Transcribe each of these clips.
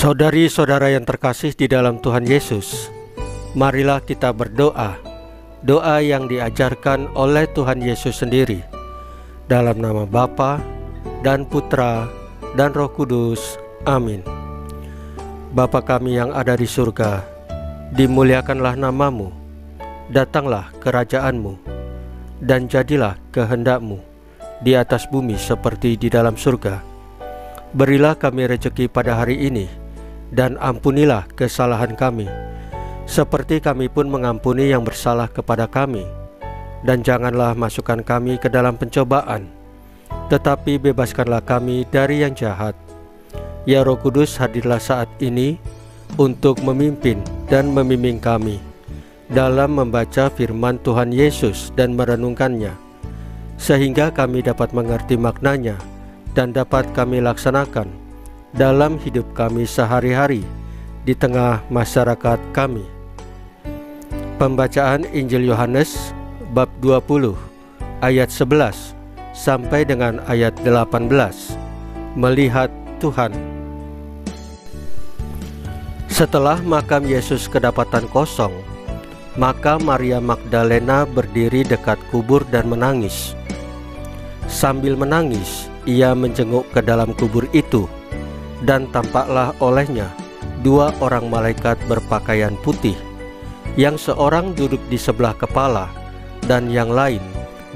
Saudari-saudara yang terkasih di dalam Tuhan Yesus, marilah kita berdoa, doa yang diajarkan oleh Tuhan Yesus sendiri. Dalam nama Bapa dan Putra dan Roh Kudus. Amin. Bapa kami yang ada di surga, dimuliakanlah namamu, datanglah kerajaan-Mu, dan jadilah kehendak-Mu di atas bumi seperti di dalam surga. Berilah kami rezeki pada hari ini, dan ampunilah kesalahan kami, seperti kami pun mengampuni yang bersalah kepada kami. Dan janganlah masukkan kami ke dalam pencobaan, tetapi bebaskanlah kami dari yang jahat. Ya Roh Kudus, hadirlah saat ini untuk memimpin dan membimbing kami dalam membaca firman Tuhan Yesus dan merenungkannya, sehingga kami dapat mengerti maknanya dan dapat kami laksanakan dalam hidup kami sehari-hari di tengah masyarakat kami. Pembacaan Injil Yohanes bab 20 ayat 11 sampai dengan ayat 18. Melihat Tuhan. Setelah makam Yesus kedapatan kosong, maka Maria Magdalena berdiri dekat kubur dan menangis. Sambil menangis, ia menjenguk ke dalam kubur itu, dan tampaklah olehnya dua orang malaikat berpakaian putih, yang seorang duduk di sebelah kepala dan yang lain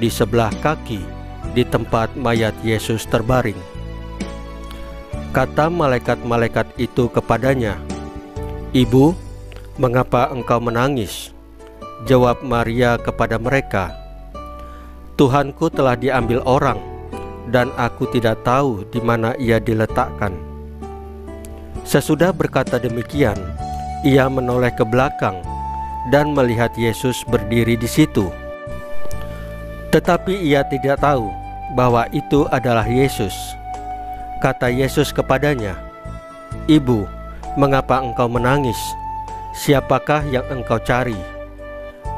di sebelah kaki di tempat mayat Yesus terbaring. Kata malaikat-malaikat itu kepadanya, "Ibu, mengapa engkau menangis?" Jawab Maria kepada mereka, "Tuhanku telah diambil orang, dan aku tidak tahu di mana ia diletakkan." Sesudah berkata demikian, ia menoleh ke belakang dan melihat Yesus berdiri di situ. Tetapi ia tidak tahu bahwa itu adalah Yesus. Kata Yesus kepadanya, "Ibu, mengapa engkau menangis? Siapakah yang engkau cari?"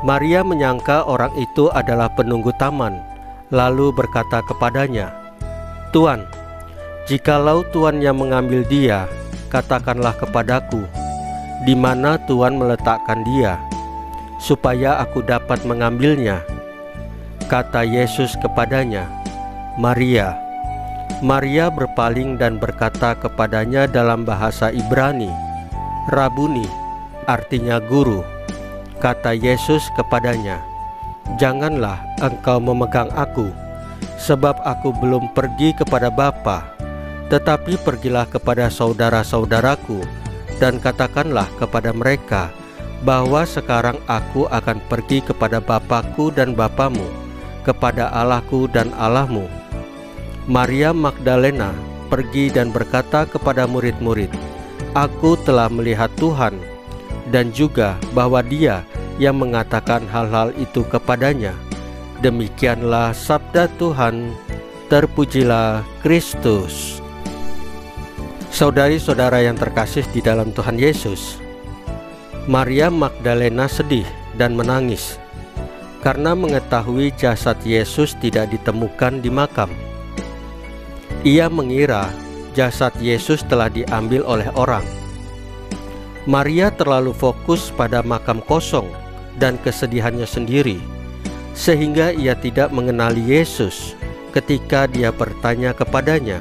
Maria menyangka orang itu adalah penunggu taman, lalu berkata kepadanya, "Tuan, jikalau Tuan yang mengambil dia, katakanlah kepadaku, di mana Tuan meletakkan dia, supaya aku dapat mengambilnya." Kata Yesus kepadanya, "Maria." Maria berpaling dan berkata kepadanya dalam bahasa Ibrani, "Rabuni," artinya guru. Kata Yesus kepadanya, "Janganlah engkau memegang aku, sebab aku belum pergi kepada Bapa. Tetapi pergilah kepada saudara-saudaraku dan katakanlah kepada mereka bahwa sekarang aku akan pergi kepada Bapakku dan Bapamu, kepada Allahku dan Allahmu." Maria Magdalena pergi dan berkata kepada murid-murid, "Aku telah melihat Tuhan," dan juga bahwa Dia yang mengatakan hal-hal itu kepadanya. Demikianlah sabda Tuhan. Terpujilah Kristus. Saudari-saudara yang terkasih di dalam Tuhan Yesus, Maria Magdalena sedih dan menangis karena mengetahui jasad Yesus tidak ditemukan di makam. Ia mengira jasad Yesus telah diambil oleh orang. Maria terlalu fokus pada makam kosong dan kesedihannya sendiri, sehingga ia tidak mengenali Yesus ketika dia bertanya kepadanya.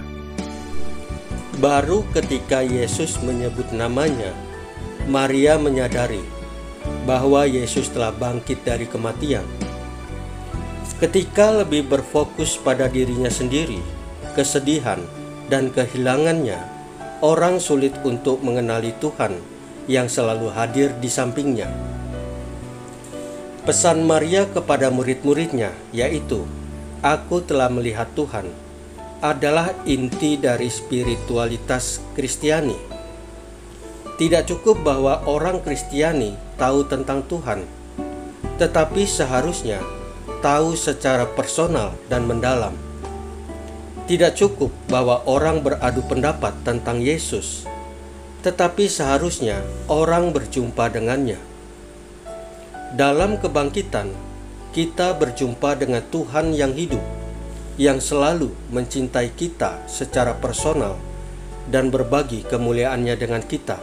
Baru ketika Yesus menyebut namanya, Maria menyadari bahwa Yesus telah bangkit dari kematian. Ketika lebih berfokus pada dirinya sendiri, kesedihan dan kehilangannya, orang sulit untuk mengenali Tuhan yang selalu hadir di sampingnya. Pesan Maria kepada murid-muridnya, yaitu "Aku telah melihat Tuhan," adalah inti dari spiritualitas Kristiani. Tidak cukup bahwa orang Kristiani tahu tentang Tuhan, tetapi seharusnya tahu secara personal dan mendalam. Tidak cukup bahwa orang beradu pendapat tentang Yesus, tetapi seharusnya orang berjumpa dengannya. Dalam kebangkitan, kita berjumpa dengan Tuhan yang hidup, yang selalu mencintai kita secara personal dan berbagi kemuliaannya dengan kita.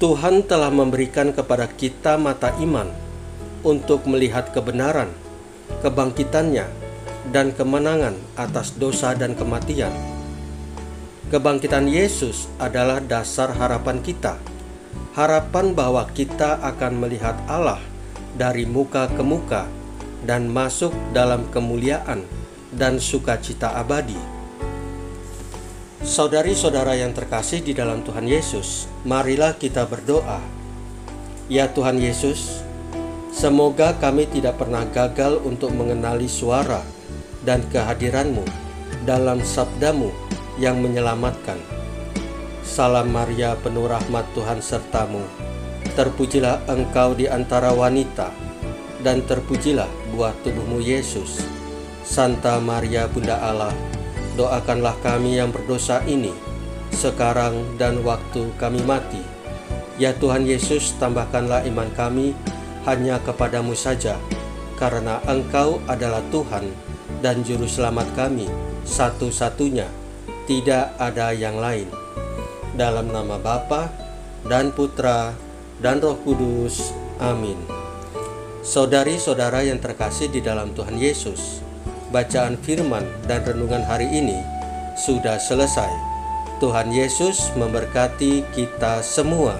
Tuhan telah memberikan kepada kita mata iman untuk melihat kebenaran, kebangkitannya, dan kemenangan atas dosa dan kematian. Kebangkitan Yesus adalah dasar harapan kita, harapan bahwa kita akan melihat Allah dari muka ke muka dan masuk dalam kemuliaan dan sukacita abadi. Saudari-saudara yang terkasih di dalam Tuhan Yesus, marilah kita berdoa. Ya Tuhan Yesus, semoga kami tidak pernah gagal untuk mengenali suara dan kehadiran-Mu dalam sabda-Mu yang menyelamatkan. Salam Maria, penuh rahmat, Tuhan sertamu. Terpujilah engkau di antara wanita, dan terpujilah buah tubuhmu Yesus. Santa Maria, Bunda Allah, doakanlah kami yang berdosa ini, sekarang dan waktu kami mati. Ya Tuhan Yesus, tambahkanlah iman kami hanya kepadamu saja, karena Engkau adalah Tuhan dan Juru Selamat kami, satu-satunya, tidak ada yang lain. Dalam nama Bapa dan Putra dan Roh Kudus. Amin. Saudari-saudara yang terkasih di dalam Tuhan Yesus, bacaan firman dan renungan hari ini sudah selesai. Tuhan Yesus memberkati kita semua.